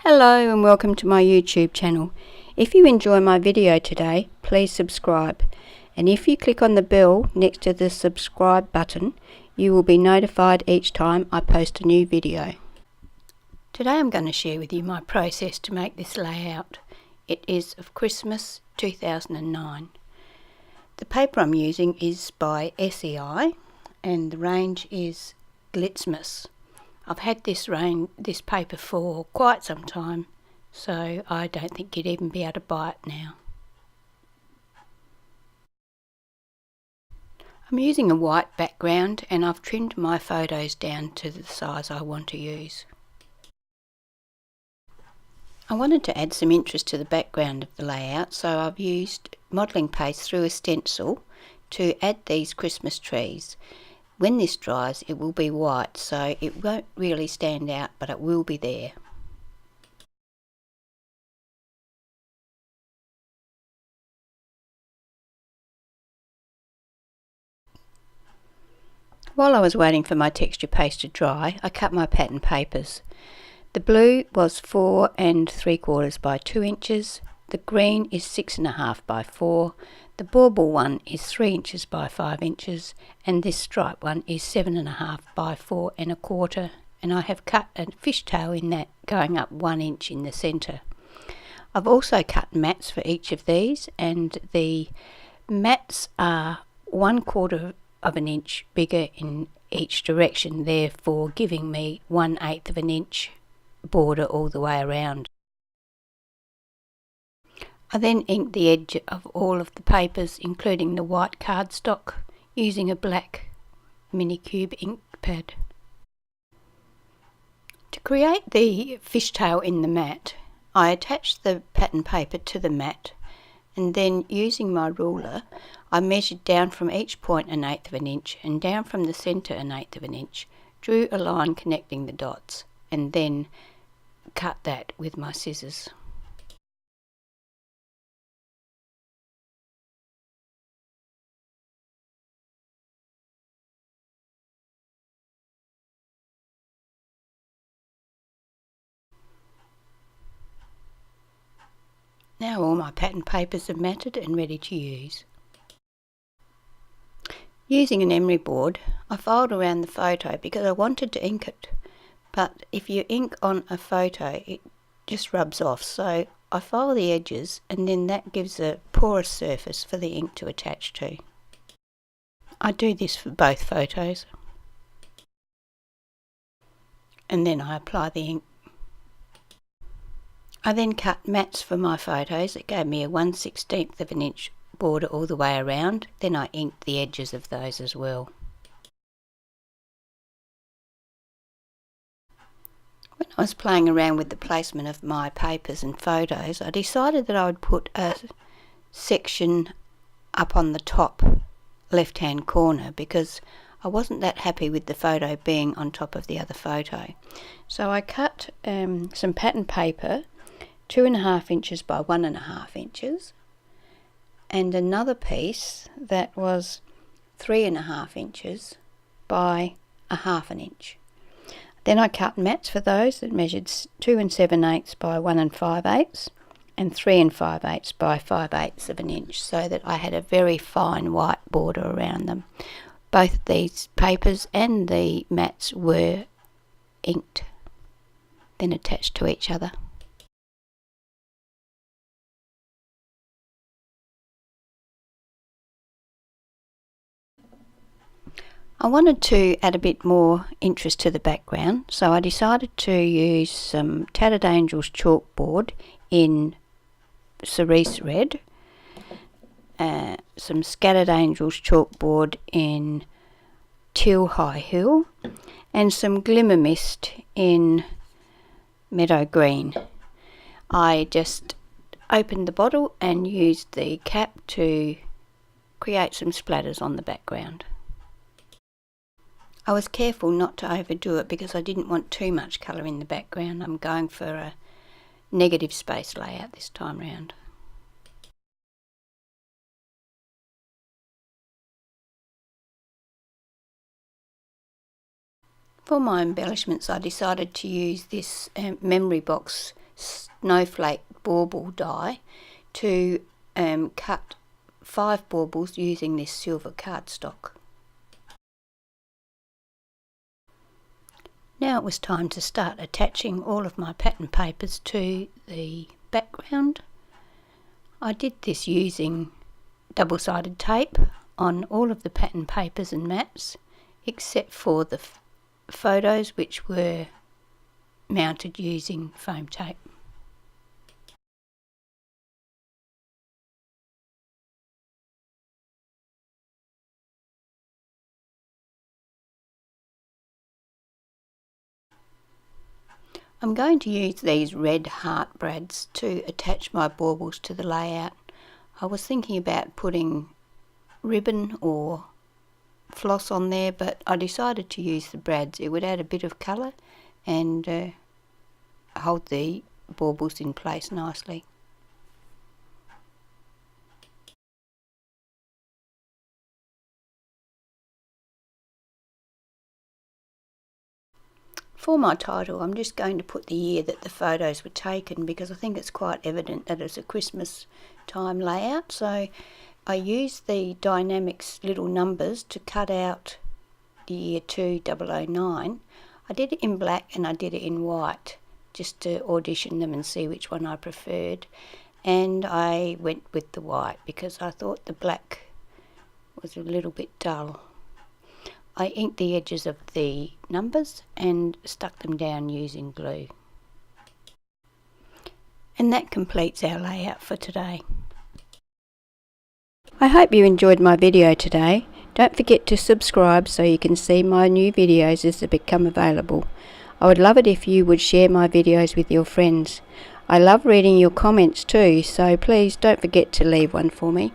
Hello and welcome to my YouTube channel. If you enjoy my video today, please subscribe, and if you click on the bell next to the subscribe button, you will be notified each time I post a new video. Today I'm going to share with you my process to make this layout. It is of Christmas 2009. The paper I'm using is by SEI and the range is Glitzmas. I've had this paper for quite some time, so I don't think you'd even be able to buy it now. I'm using a white background and I've trimmed my photos down to the size I want to use. I wanted to add some interest to the background of the layout, so I've used modelling paste through a stencil to add these Christmas trees. When this dries, it will be white, so it won't really stand out, but it will be there. While I was waiting for my texture paste to dry, I cut my pattern papers. The blue was 4 3/4 by 2 inches, the green is 6 1/2 by 4, the bauble one is 3 inches by 5 inches, and this stripe one is 7 1/2 by 4 1/4, and I have cut a fishtail in that, going up 1 inch in the centre. I've also cut mats for each of these, and the mats are 1/4 of an inch bigger in each direction, therefore giving me 1/8 of an inch border all the way around. I then inked the edge of all of the papers, including the white cardstock, using a black Minicube ink pad. To create the fishtail in the mat, I attached the pattern paper to the mat, and then using my ruler I measured down from each point 1/8 of an inch and down from the centre 1/8 of an inch, drew a line connecting the dots, and then cut that with my scissors. Now all my pattern papers are matted and ready to use. Using an emery board, I filed around the photo because I wanted to ink it, but if you ink on a photo it just rubs off, so I file the edges and then that gives a porous surface for the ink to attach to. I do this for both photos, and then I apply the ink. I then cut mats for my photos. It gave me a 1/16 of an inch border all the way around. Then I inked the edges of those as well. When I was playing around with the placement of my papers and photos, I decided that I would put a section up on the top left hand corner because I wasn't that happy with the photo being on top of the other photo. So I cut some pattern paper 2 1/2 inches by 1 1/2 inches, and another piece that was 3 1/2 inches by 1/2 inch. Then I cut mats for those that measured 2 7/8 by 1 5/8 and 3 5/8 by 5/8 of an inch, so that I had a very fine white border around them. Both these papers and the mats were inked, then attached to each other. I wanted to add a bit more interest to the background, so I decided to use some Tattered Angels chalkboard in cerise red, some Scattered Angels chalkboard in teal high hill, and some Glimmer Mist in meadow green. I just opened the bottle and used the cap to create some splatters on the background. I was careful not to overdo it because I didn't want too much colour in the background. I'm going for a negative space layout this time round. For my embellishments I decided to use this memory box snowflake bauble die to cut 5 baubles using this silver cardstock. Now it was time to start attaching all of my pattern papers to the background. I did this using double-sided tape on all of the pattern papers and mats, except for the photos, which were mounted using foam tape. I'm going to use these red heart brads to attach my baubles to the layout. I was thinking about putting ribbon or floss on there, but I decided to use the brads. It would add a bit of colour and hold the baubles in place nicely. For my title, I'm just going to put the year that the photos were taken, because I think it's quite evident that it's a Christmas time layout. So I used the Dynamics little numbers to cut out the year 2009. I did it in black and I did it in white, just to audition them and see which one I preferred. And I went with the white because I thought the black was a little bit dull. I inked the edges of the numbers and stuck them down using glue. And that completes our layout for today. I hope you enjoyed my video today. Don't forget to subscribe so you can see my new videos as they become available. I would love it if you would share my videos with your friends. I love reading your comments too, so please don't forget to leave one for me.